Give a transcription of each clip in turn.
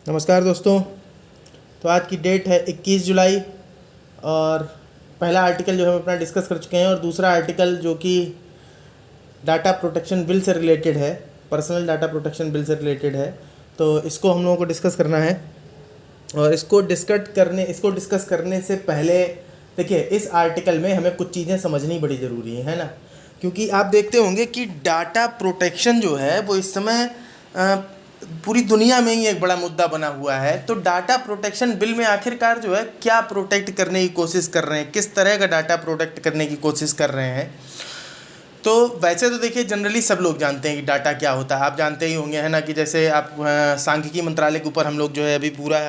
नमस्कार दोस्तों। तो आज की डेट है 21 जुलाई और पहला आर्टिकल जो हम अपना डिस्कस कर चुके हैं और दूसरा आर्टिकल जो कि डाटा प्रोटेक्शन बिल से रिलेटेड है, पर्सनल डाटा प्रोटेक्शन बिल से रिलेटेड है। तो इसको हम लोगों को डिस्कस करना है और इसको डिस्कस करने से पहले देखिए, इस आर्टिकल में हमें कुछ चीज़ें समझनी बड़ी ज़रूरी है ना, क्योंकि आप देखते होंगे कि डाटा प्रोटेक्शन जो है वो इस समय पूरी दुनिया में ही एक बड़ा मुद्दा बना हुआ है। तो डाटा प्रोटेक्शन बिल में आखिरकार जो है क्या प्रोटेक्ट करने की कोशिश कर रहे हैं, किस तरह का डाटा प्रोटेक्ट करने की कोशिश कर रहे हैं। तो वैसे तो देखिए, जनरली सब लोग जानते हैं कि डाटा क्या होता है। आप जानते ही होंगे, है ना, कि जैसे आप सांख्यिकी मंत्रालय के ऊपर हम लोग जो है अभी पूरा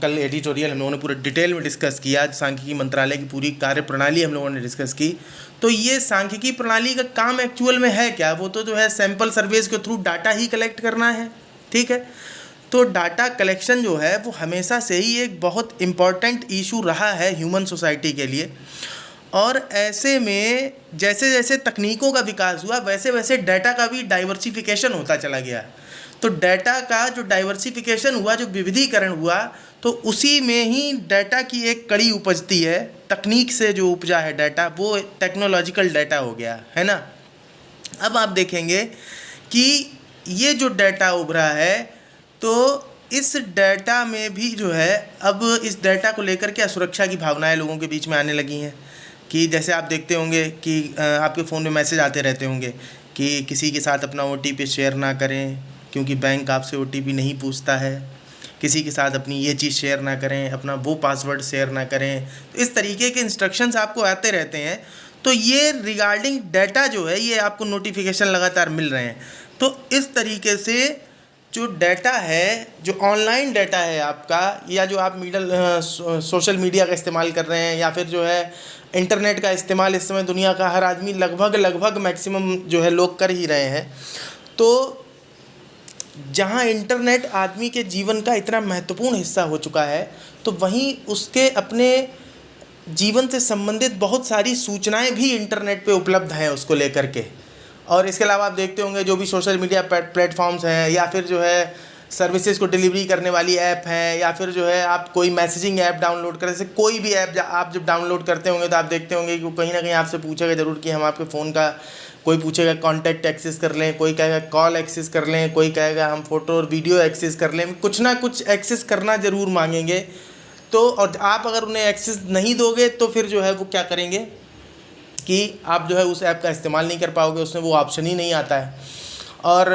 कल एडिटोरियल हम लोगों ने पूरा डिटेल में डिस्कस किया। सांख्यिकी मंत्रालय की पूरी कार्यप्रणाली हम लोगों ने डिस्कस की। तो ये सांख्यिकी प्रणाली का काम एक्चुअल में है क्या? वो तो जो है सैंपल सर्वेज के थ्रू डाटा ही कलेक्ट करना है, ठीक है। तो डाटा कलेक्शन जो है वो हमेशा से ही एक बहुत इम्पॉर्टेंट इशू रहा है ह्यूमन सोसाइटी के लिए। और ऐसे में जैसे जैसे तकनीकों का विकास हुआ वैसे वैसे डाटा का भी डाइवर्सिफिकेशन होता चला गया। तो डाटा का जो डाइवर्सिफिकेशन हुआ, जो विविधीकरण हुआ, तो उसी में ही डाटा की एक कड़ी उपजती है। तकनीक से जो उपजा है डाटा वो टेक्नोलॉजिकल डाटा हो गया, है ना। अब आप देखेंगे कि ये जो डाटा उभरा है, तो इस डाटा में भी जो है अब इस डाटा को लेकर के असुरक्षा की भावनाएं लोगों के बीच में आने लगी हैं। कि जैसे आप देखते होंगे कि आपके फ़ोन में मैसेज आते रहते होंगे कि किसी के साथ अपना OTP शेयर ना करें क्योंकि बैंक आपसे OTP नहीं पूछता है। किसी के साथ अपनी ये चीज़ शेयर ना करें, अपना वो पासवर्ड शेयर ना करें। तो इस तरीके के इंस्ट्रक्शंस आपको आते रहते हैं। तो ये रिगार्डिंग डाटा जो है ये आपको नोटिफिकेशन लगातार मिल रहे हैं। तो इस तरीके से जो डाटा है, जो ऑनलाइन डाटा है आपका, या जो आप सोशल मीडिया का इस्तेमाल कर रहे हैं, या फिर जो है इंटरनेट का इस्तेमाल इस समय दुनिया का हर आदमी लगभग मैक्सिमम जो है लोग कर ही रहे हैं। तो जहाँ इंटरनेट आदमी के जीवन का इतना महत्वपूर्ण हिस्सा हो चुका है, तो वहीं उसके अपने जीवन से संबंधित बहुत सारी सूचनाएं भी इंटरनेट पे उपलब्ध हैं उसको लेकर के। और इसके अलावा आप देखते होंगे जो भी सोशल मीडिया प्लेटफॉर्म्स हैं, या फिर जो है सर्विसेज को डिलीवरी करने वाली ऐप हैं, या फिर जो है आप कोई मैसेजिंग ऐप डाउनलोड करें, जैसे कोई भी ऐप आप जब डाउनलोड करते होंगे तो आप देखते होंगे कि कहीं ना कहीं आपसे पूछेगा ज़रूर कि हम आपके फ़ोन का, कोई पूछेगा कॉन्टैक्ट एक्सेस कर लें, कोई कहेगा कॉल एक्सेस कर लें, कोई कहेगा हम फ़ोटो और वीडियो एक्सेस कर लें। कुछ ना कुछ एक्सेस करना ज़रूर मांगेंगे। तो और आप अगर उन्हें एक्सेस नहीं दोगे तो फिर जो है वो क्या करेंगे कि आप जो है उस ऐप का इस्तेमाल नहीं कर पाओगे, उसमें वो ऑप्शन ही नहीं आता है। और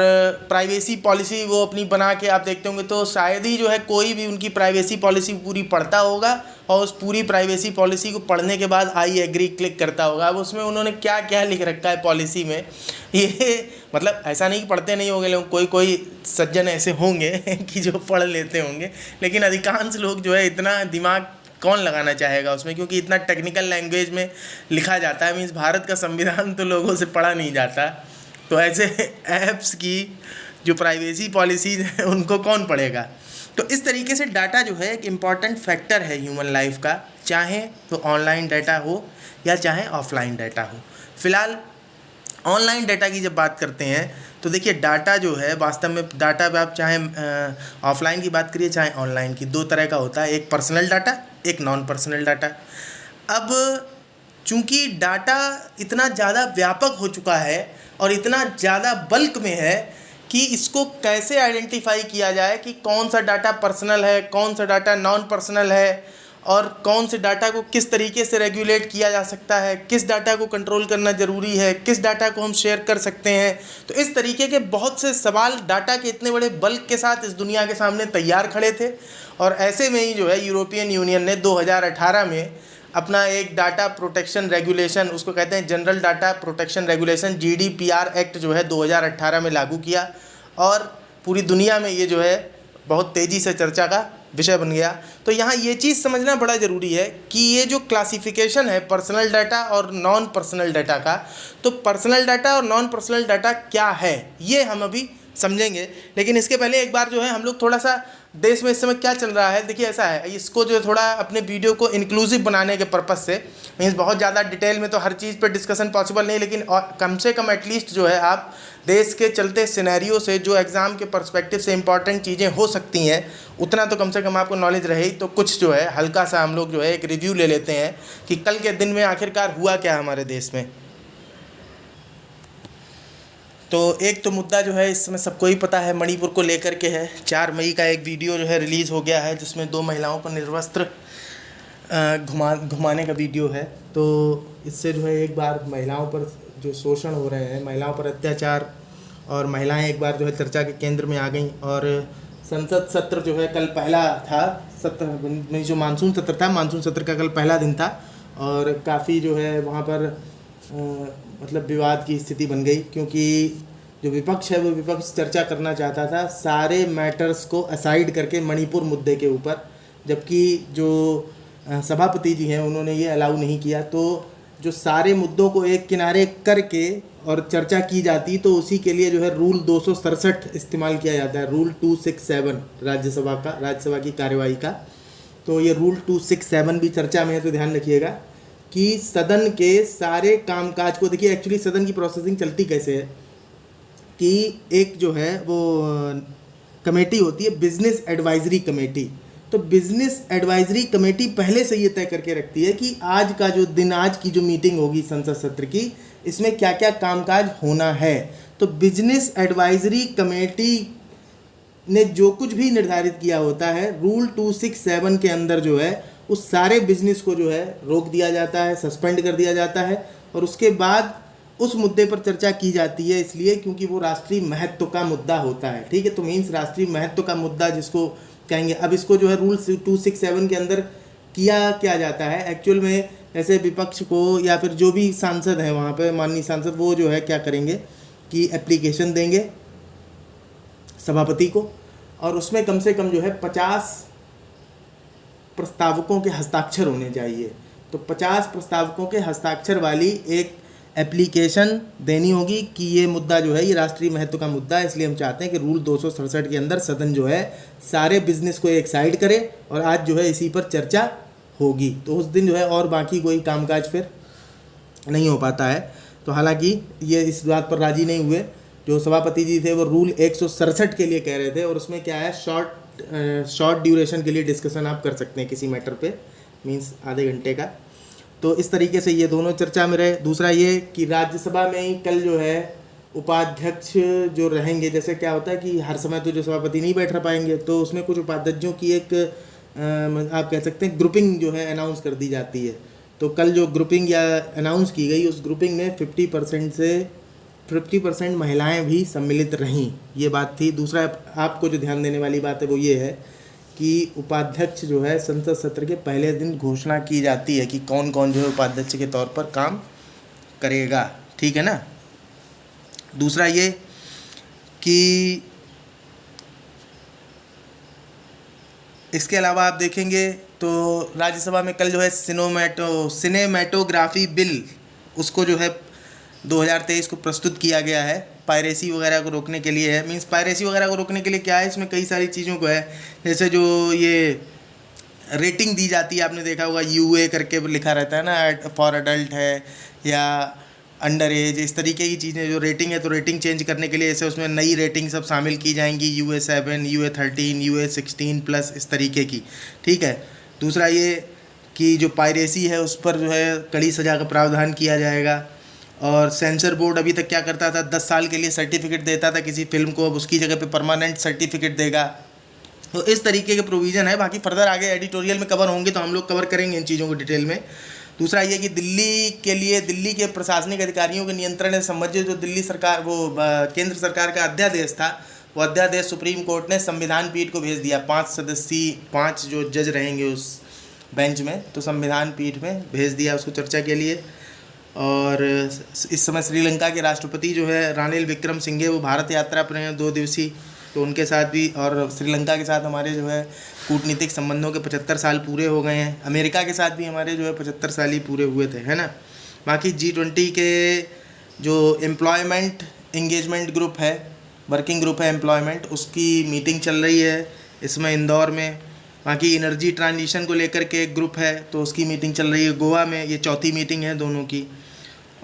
प्राइवेसी पॉलिसी वो अपनी बना के आप देखते होंगे, तो शायद ही जो है कोई भी उनकी प्राइवेसी पॉलिसी पूरी पढ़ता होगा और उस पूरी प्राइवेसी पॉलिसी को पढ़ने के बाद आई एग्री क्लिक करता होगा। अब उसमें उन्होंने क्या क्या लिख रखा है पॉलिसी में, ये मतलब ऐसा नहीं कि पढ़ते नहीं होंगे लोग, कोई कोई सज्जन ऐसे होंगे कि जो पढ़ लेते होंगे, लेकिन अधिकांश लोग जो है इतना दिमाग कौन लगाना चाहेगा उसमें, क्योंकि इतना टेक्निकल लैंग्वेज में लिखा जाता है। मीन्स भारत का संविधान तो लोगों से पढ़ा नहीं जाता। तो ऐसे ऐप्स की जो प्राइवेसी पॉलिसीज़ हैं उनको कौन पढ़ेगा। तो इस तरीके से डाटा जो है एक इम्पॉर्टेंट फैक्टर है ह्यूमन लाइफ का, चाहे तो ऑनलाइन डाटा हो या चाहे ऑफलाइन डाटा हो। फिलहाल ऑनलाइन डाटा की जब बात करते हैं तो देखिए, डाटा जो है वास्तव में डाटा आप चाहे ऑफलाइन की बात करिए चाहे ऑनलाइन की, दो तरह का होता है, एक पर्सनल डाटा, एक नॉन पर्सनल डाटा। अब चूंकि डाटा इतना ज़्यादा व्यापक हो चुका है और इतना ज़्यादा बल्क में है कि इसको कैसे आइडेंटिफाई किया जाए कि कौन सा डाटा पर्सनल है, कौन सा डाटा नॉन पर्सनल है, और कौन से डाटा को किस तरीके से रेगुलेट किया जा सकता है, किस डाटा को कंट्रोल करना ज़रूरी है, किस डाटा को हम शेयर कर सकते हैं। तो इस तरीके के बहुत से सवाल डाटा के इतने बड़े बल्क के साथ इस दुनिया के सामने तैयार खड़े थे। और ऐसे में ही जो है यूरोपियन यूनियन ने 2018 में अपना एक डाटा प्रोटेक्शन रेगुलेशन, उसको कहते हैं general data protection regulation, GDPR act जो है 2018 में लागू किया। और पूरी दुनिया में ये जो है बहुत तेज़ी से चर्चा का विषय बन गया। तो यहाँ ये चीज़ समझना बड़ा ज़रूरी है कि ये जो क्लासिफिकेशन है पर्सनल डाटा और नॉन पर्सनल डाटा का, तो पर्सनल डाटा और नॉन पर्सनल डाटा क्या है ये हम अभी समझेंगे। लेकिन इसके पहले एक बार जो है हम लोग थोड़ा सा देश में इस समय क्या चल रहा है, देखिए ऐसा है, इसको जो है थोड़ा अपने वीडियो को इंक्लूसिव बनाने के पर्पज़ से, मीन्स बहुत ज़्यादा डिटेल में तो हर चीज़ पे डिस्कशन पॉसिबल नहीं, लेकिन और कम से कम एटलीस्ट जो है आप देश के चलते सिनेरियो से जो एग्ज़ाम के पर्सपेक्टिव से इंपॉर्टेंट चीज़ें हो सकती हैं उतना तो कम से कम आपको नॉलेज रहे। तो कुछ जो है हल्का सा हम लोग जो है एक रिव्यू ले लेते हैं कि कल के दिन में आखिरकार हुआ क्या हमारे देश में। तो एक तो मुद्दा जो है इस समय सबको ही पता है, मणिपुर को लेकर के है। 4 मई का एक वीडियो जो है रिलीज़ हो गया है जिसमें 2 महिलाओं को निर्वस्त्र घुमाने का वीडियो है। तो इससे जो है एक बार महिलाओं पर जो शोषण हो रहे हैं, महिलाओं पर अत्याचार, और महिलाएं एक बार जो है चर्चा के केंद्र में आ गई। और संसद सत्र जो है कल पहला था, सत्र जो मानसून सत्र था, मानसून सत्र का कल पहला दिन था, और काफ़ी जो है वहाँ पर मतलब विवाद की स्थिति बन गई, क्योंकि जो विपक्ष है वो विपक्ष चर्चा करना चाहता था सारे मैटर्स को असाइड करके मणिपुर मुद्दे के ऊपर, जबकि जो सभापति जी हैं उन्होंने ये अलाउ नहीं किया। तो जो सारे मुद्दों को एक किनारे करके और चर्चा की जाती तो उसी के लिए जो है रूल 267 इस्तेमाल किया जाता है, रूल 267 राज्यसभा की कार्यवाही का। तो ये रूल 267 भी चर्चा में है, तो ध्यान रखिएगा कि सदन के सारे कामकाज को, देखिए एक्चुअली सदन की प्रोसेसिंग चलती कैसे है कि एक जो है वो कमेटी होती है बिजनेस एडवाइजरी कमेटी। तो बिजनेस एडवाइजरी कमेटी पहले से ये तय करके रखती है कि आज का जो दिन, आज की जो मीटिंग होगी संसद सत्र की, इसमें क्या क्या कामकाज होना है। तो बिजनेस एडवाइजरी कमेटी ने जो कुछ भी निर्धारित किया होता है रूल 267 के अंदर जो है उस सारे बिजनेस को जो है रोक दिया जाता है, सस्पेंड कर दिया जाता है, और उसके बाद उस मुद्दे पर चर्चा की जाती है, इसलिए क्योंकि वो राष्ट्रीय महत्व का मुद्दा होता है। ठीक है, तो मीन्स राष्ट्रीय महत्व का मुद्दा जिसको कहेंगे। अब इसको जो है रूल 267 के अंदर किया क्या जाता है एक्चुअल में, ऐसे विपक्ष को या फिर जो भी सांसद हैं वहाँ पे, माननीय सांसद, वो जो है क्या करेंगे कि एप्लीकेशन देंगे सभापति को, और उसमें कम से कम जो है 50 प्रस्तावकों के हस्ताक्षर होने चाहिए। तो 50 प्रस्तावकों के हस्ताक्षर वाली एक एप्लीकेशन देनी होगी कि ये मुद्दा जो है ये राष्ट्रीय महत्व का मुद्दा है, इसलिए हम चाहते हैं कि रूल 267 के अंदर सदन जो है सारे बिजनेस को एक साइड करे और आज जो है इसी पर चर्चा होगी। तो उस दिन जो है और बाकी कोई कामकाज फिर नहीं हो पाता है। तो हालांकि ये इस बात पर राजी नहीं हुए, जो सभापति जी थे वो रूल 167 के लिए कह रहे थे, और उसमें क्या है शॉर्ट ड्यूरेशन के लिए डिस्कशन आप कर सकते हैं किसी मैटर पे, मींस आधे घंटे का। तो इस तरीके से ये दोनों चर्चा में रहे। दूसरा ये कि राज्यसभा में ही कल जो है उपाध्यक्ष जो रहेंगे, जैसे क्या होता है कि हर समय तो जो सभापति नहीं बैठ पाएंगे, तो उसमें कुछ उपाध्यक्षों की एक आप कह सकते हैं ग्रुपिंग जो है अनाउंस कर दी जाती है। तो कल जो ग्रुपिंग या अनाउंस की गई, उस ग्रुपिंग में 50% से 50% महिलाएं भी सम्मिलित रहीं, ये बात थी। दूसरा आपको जो ध्यान देने वाली बात है वो ये है कि उपाध्यक्ष जो है संसद सत्र के पहले दिन घोषणा की जाती है कि कौन कौन जो है उपाध्यक्ष के तौर पर काम करेगा, ठीक है ना। दूसरा ये कि इसके अलावा आप देखेंगे तो राज्यसभा में कल जो है सिनेमेटोग्राफी बिल, उसको जो है 2023 को प्रस्तुत किया गया है, पायरेसी वगैरह को रोकने के लिए है। मींस पायरेसी वगैरह को रोकने के लिए क्या है, इसमें कई सारी चीज़ों को है, जैसे जो ये रेटिंग दी जाती है, आपने देखा होगा यूए करके लिखा रहता है ना, फॉर एडल्ट है या अंडर एज, इस तरीके की चीज़ें जो रेटिंग है, तो रेटिंग चेंज करने के लिए ऐसे उसमें नई रेटिंग सब शामिल की जाएंगी, UA7, UA13, UA16+, इस तरीके की, ठीक है। दूसरा ये कि जो पायरेसी है उस पर जो है कड़ी सज़ा का प्रावधान किया जाएगा। और सेंसर बोर्ड अभी तक क्या करता था, 10 साल के लिए सर्टिफिकेट देता था किसी फिल्म को, अब उसकी जगह पे परमानेंट सर्टिफिकेट देगा। तो इस तरीके के प्रोविज़न है। बाकी फर्दर आगे एडिटोरियल में कवर होंगे तो हम लोग कवर करेंगे इन चीज़ों को डिटेल में। दूसरा ये कि दिल्ली के प्रशासनिक अधिकारियों के नियंत्रण से संबंधित जो दिल्ली सरकार केंद्र सरकार का अध्यादेश था, वो अध्यादेश सुप्रीम कोर्ट ने संविधान पीठ को भेज दिया। 5 जो जज रहेंगे उस बेंच में, तो संविधान पीठ में भेज दिया उसको चर्चा के लिए। और इस समय श्रीलंका के राष्ट्रपति जो है रानिल विक्रमसिंघे, वो भारत यात्रा पर हैं 2 दिवसीय, तो उनके साथ भी, और श्रीलंका के साथ हमारे जो है कूटनीतिक संबंधों के 75 साल पूरे हो गए हैं। अमेरिका के साथ भी हमारे जो है 75 साल ही पूरे हुए थे, है ना। बाकी G20 के जो एम्प्लॉयमेंट इंगेजमेंट ग्रुप है, वर्किंग ग्रुप है एम्प्लॉयमेंट, उसकी मीटिंग चल रही है। इसमें इंदौर में। बाकी एनर्जी ट्रांजिशन को लेकर के एक ग्रुप है, तो उसकी मीटिंग चल रही है गोवा में, ये चौथी मीटिंग है दोनों की।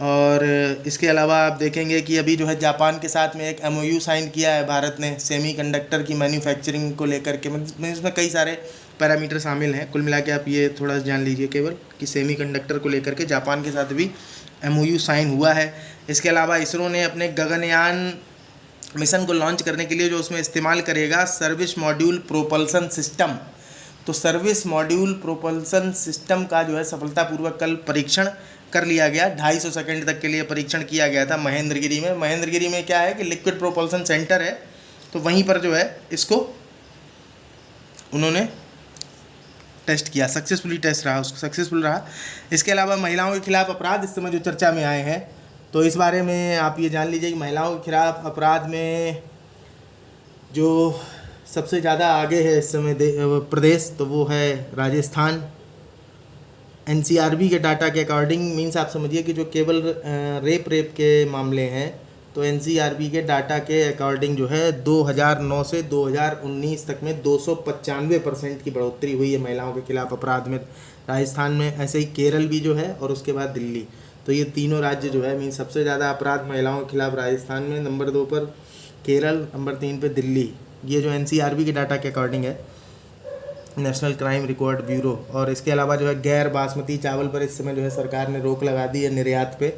और इसके अलावा आप देखेंगे कि अभी जो है जापान के साथ में एक MOU साइन किया है भारत ने सेमीकंडक्टर की मैन्युफैक्चरिंग को लेकर के। मतलब इसमें कई सारे पैरामीटर शामिल हैं, कुल मिला के आप ये थोड़ा जान लीजिए केवल कि सेमीकंडक्टर को लेकर के जापान के साथ भी MOU साइन हुआ है। इसके अलावा इसरो ने अपने गगनयान मिशन को लॉन्च करने के लिए जो उसमें इस्तेमाल करेगा सर्विस मॉड्यूल प्रोपल्सन सिस्टम, तो सर्विस मॉड्यूल प्रोपल्सन सिस्टम का जो है सफलतापूर्वक कल परीक्षण कर लिया गया। 250 सेकंड तक के लिए परीक्षण किया गया था महेंद्रगिरी में। महेंद्रगिरी में क्या है कि लिक्विड प्रोपल्सन सेंटर है, तो वहीं पर जो है इसको उन्होंने टेस्ट किया, सक्सेसफुल रहा। इसके अलावा महिलाओं के खिलाफ अपराध इस समय जो चर्चा में आए हैं, तो इस बारे में आप ये जान लीजिए कि महिलाओं के खिलाफ अपराध में जो सबसे ज़्यादा आगे है इस समय प्रदेश, तो वो है राजस्थान। NCRB के डाटा के अकॉर्डिंग, मीन्स आप समझिए कि जो केवल रेप के मामले हैं, तो NCRB के डाटा के अकॉर्डिंग जो है 2009 से 2019 तक में 295% की बढ़ोतरी हुई है महिलाओं के खिलाफ अपराध में राजस्थान में। ऐसे ही केरल भी जो है, और उसके बाद दिल्ली। तो ये तीनों राज्य जो है मीन्स सबसे ज़्यादा अपराध महिलाओं के खिलाफ राजस्थान में, नंबर 2 पर केरल, नंबर 3 पे दिल्ली। ये जो NCRB के डाटा के अकॉर्डिंग है, नेशनल क्राइम रिकॉर्ड ब्यूरो। और इसके अलावा जो है गैर बासमती चावल पर इस समय जो है सरकार ने रोक लगा दी है निर्यात पे।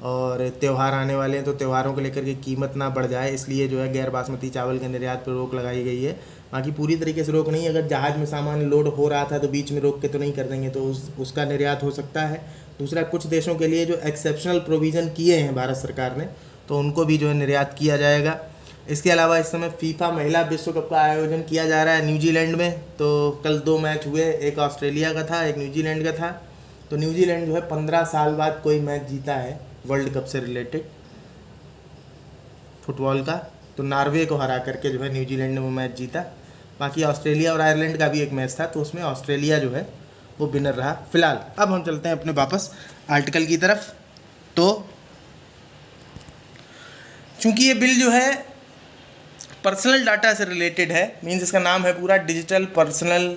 और त्यौहार आने वाले हैं, तो त्योहारों को लेकर के कीमत ना बढ़ जाए, इसलिए जो है गैर बासमती चावल के निर्यात पर रोक लगाई गई है। बाकी पूरी तरीके से रोक नहीं है, अगर जहाज़ में सामान लोड हो रहा था तो बीच में रोक के तो नहीं कर देंगे, तो उसका निर्यात हो सकता है। दूसरा, कुछ देशों के लिए जो एक्सेप्शनल प्रोविज़न किए हैं भारत सरकार ने, तो उनको भी जो है निर्यात किया जाएगा। इसके अलावा इस समय फीफा महिला विश्व कप का आयोजन किया जा रहा है न्यूजीलैंड में। तो कल 2 मैच हुए, एक ऑस्ट्रेलिया का था, एक न्यूजीलैंड का था। तो न्यूजीलैंड जो है 15 साल बाद कोई मैच जीता है वर्ल्ड कप से रिलेटेड फुटबॉल का, तो नॉर्वे को हरा करके जो है न्यूजीलैंड ने वो मैच जीता। बाकी ऑस्ट्रेलिया और आयरलैंड का भी एक मैच था, तो उसमें ऑस्ट्रेलिया जो है वो विनर रहा। फिलहाल अब हम चलते हैं अपने वापस आर्टिकल की तरफ। तो चूंकि ये बिल जो है पर्सनल डाटा से रिलेटेड है, मीन्स इसका नाम है पूरा digital personal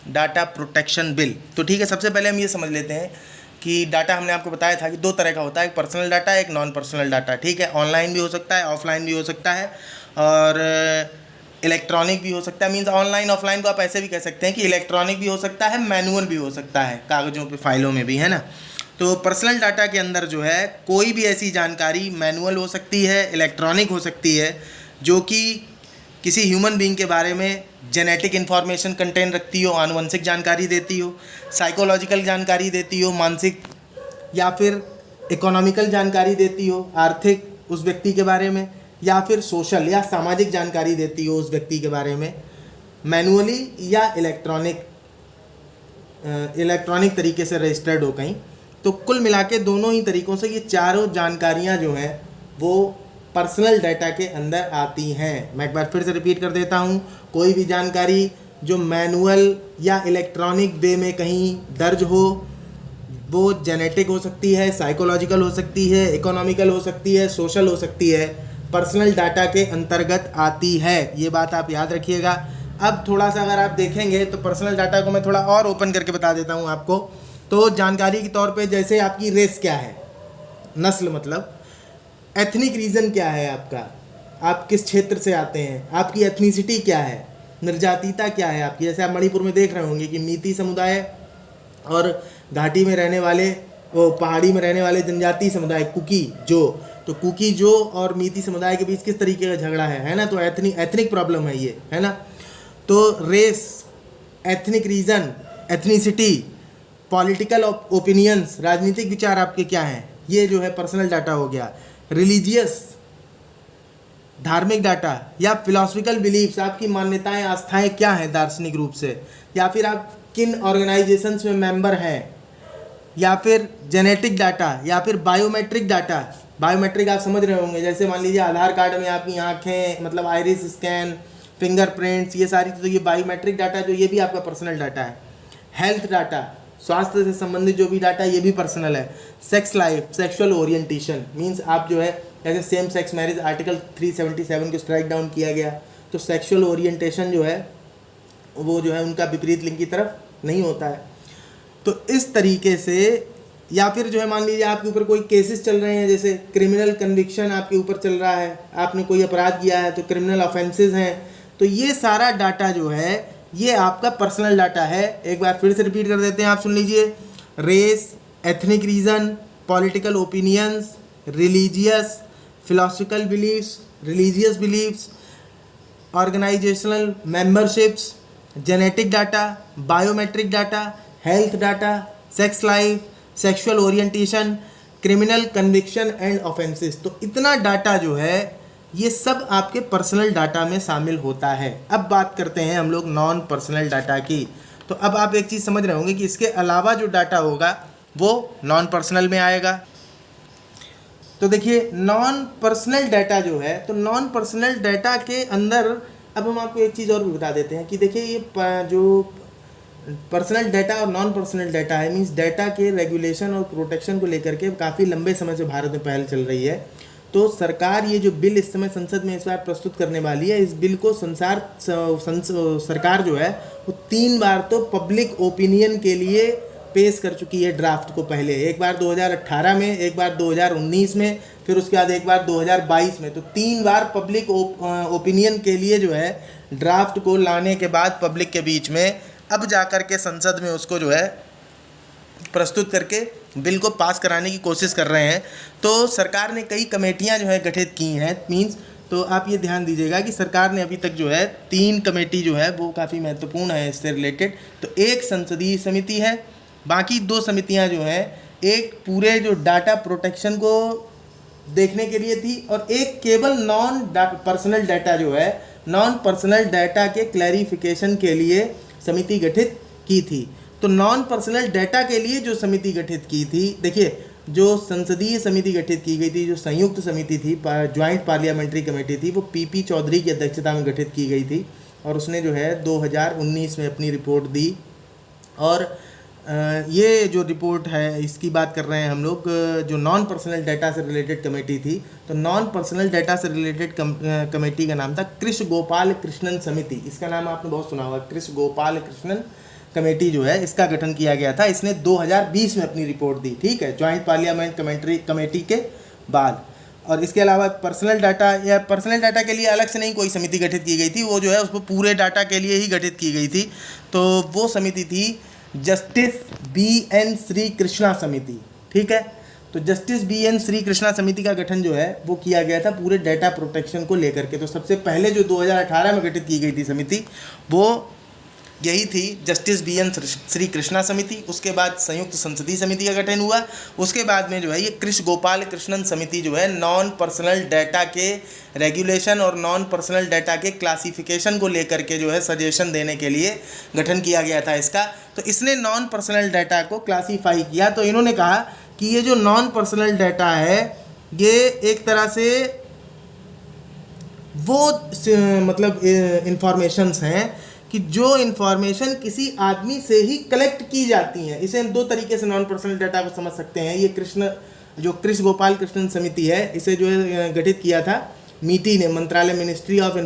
data protection bill. तो ठीक है, सबसे पहले हम ये समझ लेते हैं कि डाटा हमने आपको बताया था कि 2 तरह का होता है, एक पर्सनल डाटा, एक नॉन पर्सनल डाटा। ठीक है, ऑनलाइन भी हो सकता है, ऑफलाइन भी हो सकता है, और इलेक्ट्रॉनिक भी हो सकता है। मीन्स ऑनलाइन ऑफलाइन को आप ऐसे भी कह सकते हैं कि इलेक्ट्रॉनिक भी हो सकता है, मैनुअल भी हो सकता है, कागज़ों पे फाइलों में भी, है ना। तो पर्सनल डाटा के अंदर जो है कोई भी ऐसी जानकारी मैनुअल हो सकती है, इलेक्ट्रॉनिक हो सकती है, जो कि किसी ह्यूमन बीइंग के बारे में जेनेटिक इन्फॉर्मेशन कंटेन रखती हो, आनुवंशिक जानकारी देती हो, साइकोलॉजिकल जानकारी देती हो, मानसिक या फिर इकोनॉमिकल जानकारी देती हो, आर्थिक उस व्यक्ति के बारे में, या फिर सोशल या सामाजिक जानकारी देती हो उस व्यक्ति के बारे में, मैनुअली या इलेक्ट्रॉनिक तरीके से रजिस्टर्ड हो कहीं। तो कुल मिला के दोनों ही तरीक़ों से ये चारों जानकारियाँ जो हैं वो पर्सनल डाटा के अंदर आती हैं। मैं एक बार फिर से रिपीट कर देता हूँ, कोई भी जानकारी जो मैनुअल या इलेक्ट्रॉनिक वे में कहीं दर्ज हो, वो जेनेटिक हो सकती है, साइकोलॉजिकल हो सकती है, इकोनॉमिकल हो सकती है, सोशल हो सकती है, पर्सनल डाटा के अंतर्गत आती है। ये बात आप याद रखिएगा। अब थोड़ा सा अगर आप देखेंगे तो पर्सनल डाटा को मैं थोड़ा और ओपन करके बता देता हूँ आपको। तो जानकारी के तौर पे जैसे आपकी रेस क्या है, नस्ल मतलब, एथनिक रीजन क्या है आपका, आप किस क्षेत्र से आते हैं, आपकी एथनिसिटी क्या है, निर्जातीयता क्या है आपकी। जैसे आप मणिपुर में देख रहे होंगे कि मीती समुदाय और घाटी में रहने वाले, वो पहाड़ी में रहने वाले जनजातीय समुदाय कुकी जो, तो कुकी जो और मीती समुदाय के बीच किस तरीके का झगड़ा है ना। तो एथनिक प्रॉब्लम है ये, है ना। तो race, ethnic region, ethnicity, political opinions, राजनीतिक विचार आपके क्या हैं, ये जो है पर्सनल डाटा हो गया। रिलीजियस, धार्मिक डाटा, या फिलॉसफिकल बिलीफ्स, आपकी मान्यताएं आस्थाएं क्या हैं दार्शनिक रूप से, या फिर आप किन ऑर्गेनाइजेशंस में मेंबर हैं, या फिर जेनेटिक डाटा, या फिर बायोमेट्रिक डाटा। बायोमेट्रिक आप समझ रहे होंगे, जैसे मान लीजिए आधार कार्ड में आपकी आँखें, मतलब आइरिस स्कैन, फिंगरप्रिंट्स, ये सारी, तो ये बायोमेट्रिक डाटा जो ये भी आपका पर्सनल डाटा है। हेल्थ डाटा, स्वास्थ्य से संबंधित जो भी डाटा, ये भी पर्सनल है। Sex life, sexual orientation, means आप जो है जैसे सेम सेक्स मैरिज आर्टिकल 377 को स्ट्राइक डाउन किया गया, तो सेक्सुअल ओरिएंटेशन जो है वो जो है उनका विपरीत लिंग की तरफ नहीं होता है। तो इस तरीके से, या फिर जो है मान लीजिए आपके ऊपर कोई केसेस चल रहे हैं, जैसे क्रिमिनल कन्विक्शन आपके ऊपर चल रहा है, आपने कोई अपराध किया है तो क्रिमिनल ऑफेंसेस हैं, तो ये सारा डाटा जो है ये आपका पर्सनल डाटा है। एक बार फिर से रिपीट कर देते हैं, आप सुन लीजिए। Race, ethnic region, political opinions, religious, philosophical beliefs, religious beliefs, organisational memberships, genetic data, biometric data, health data, sex life, sexual orientation, criminal conviction and offences. तो इतना डाटा जो है ये सब आपके पर्सनल डाटा में शामिल होता है। अब बात करते हैं हम लोग नॉन पर्सनल डाटा की। तो अब आप एक चीज़ समझ रहे होंगे कि इसके अलावा जो डाटा होगा वो नॉन पर्सनल में आएगा। तो देखिए नॉन पर्सनल डाटा जो है, तो नॉन पर्सनल डाटा के अंदर अब हम आपको एक चीज़ और भी बता देते हैं कि देखिए ये जो पर्सनल डाटा और नॉन पर्सनल डाटा है, मींस डाटा के रेगुलेशन और प्रोटेक्शन को लेकर के काफ़ी लंबे समय से भारत में पहल चल रही है। तो सरकार ये जो बिल इस समय संसद में इस बार प्रस्तुत करने वाली है, इस बिल को सरकार जो है वो 3 बार तो पब्लिक ओपिनियन के लिए पेश कर चुकी है ड्राफ्ट को। पहले एक बार 2018 में, एक बार 2019 में, फिर उसके बाद एक बार 2022 में। तो 3 बार पब्लिक ओपिनियन के लिए जो है ड्राफ्ट को लाने के बाद पब्लिक के बीच में अब जा कर के संसद में उसको जो है प्रस्तुत करके बिल को पास कराने की कोशिश कर रहे हैं। तो सरकार ने कई कमेटियां जो है गठित की हैं, मीन्स तो आप ये ध्यान दीजिएगा कि सरकार ने अभी तक जो है 3 कमेटी जो है वो काफ़ी महत्वपूर्ण है इससे रिलेटेड। तो एक संसदीय समिति है, बाकी 2 समितियां जो हैं, एक पूरे जो डाटा प्रोटेक्शन को देखने के लिए थी और एक केवल नॉन पर्सनल डाटा जो है, नॉन पर्सनल डाटा के क्लैरिफिकेशन के लिए समिति गठित की थी। तो नॉन पर्सनल डाटा के लिए जो समिति गठित की थी, देखिए जो संसदीय समिति गठित की गई थी, जो संयुक्त समिति थी, ज्वाइंट पार्लियामेंट्री कमेटी थी, वो पीपी चौधरी की अध्यक्षता में गठित की गई थी और उसने जो है 2019 में अपनी रिपोर्ट दी। और ये जो रिपोर्ट है इसकी बात कर रहे हैं हम लोग, जो नॉन पर्सनल डाटा से रिलेटेड कमेटी थी, तो नॉन पर्सनल डाटा से रिलेटेड कमेटी का नाम था कृष्ण गोपाल कृष्णन समिति। इसका नाम आपने बहुत सुना होगा, कृष्ण गोपाल कृष्णन कमेटी जो है इसका गठन किया गया था। इसने 2020 में अपनी रिपोर्ट दी, ठीक है, ज्वाइंट पार्लियामेंट कमेटी के बाद। और इसके अलावा पर्सनल डाटा या पर्सनल डाटा के लिए अलग से नहीं कोई समिति गठित की गई थी, वो जो है उसको पूरे डाटा के लिए ही गठित की गई थी। तो वो समिति थी जस्टिस BN श्री कृष्णा समिति, ठीक है। तो जस्टिस BN श्री कृष्णा समिति का गठन जो है वो किया गया था पूरे डाटा प्रोटेक्शन को लेकर के। तो सबसे पहले जो 2018 में गठित की गई थी समिति वो यही थी, जस्टिस BN श्री कृष्णा समिति। उसके बाद संयुक्त संसदीय समिति का गठन हुआ। उसके बाद में जो है ये कृष्ण गोपाल कृष्णन समिति जो है नॉन पर्सनल डाटा के रेगुलेशन और नॉन पर्सनल डाटा के क्लासिफिकेशन को लेकर के जो है सजेशन देने के लिए गठन किया गया था इसका। तो इसने नॉन पर्सनल डाटा को क्लासीफाई किया। तो इन्होंने कहा कि ये जो नॉन पर्सनल डाटा है ये एक तरह से वो मतलब इंफॉर्मेशंस हैं कि जो इन्फॉर्मेशन किसी आदमी से ही कलेक्ट की जाती हैं। इसे हम 2 तरीके से नॉन पर्सनल डाटा को समझ सकते हैं। ये कृष्ण गोपाल कृष्णन समिति है, इसे जो है गठित किया था MITI ने, मंत्रालय ministry of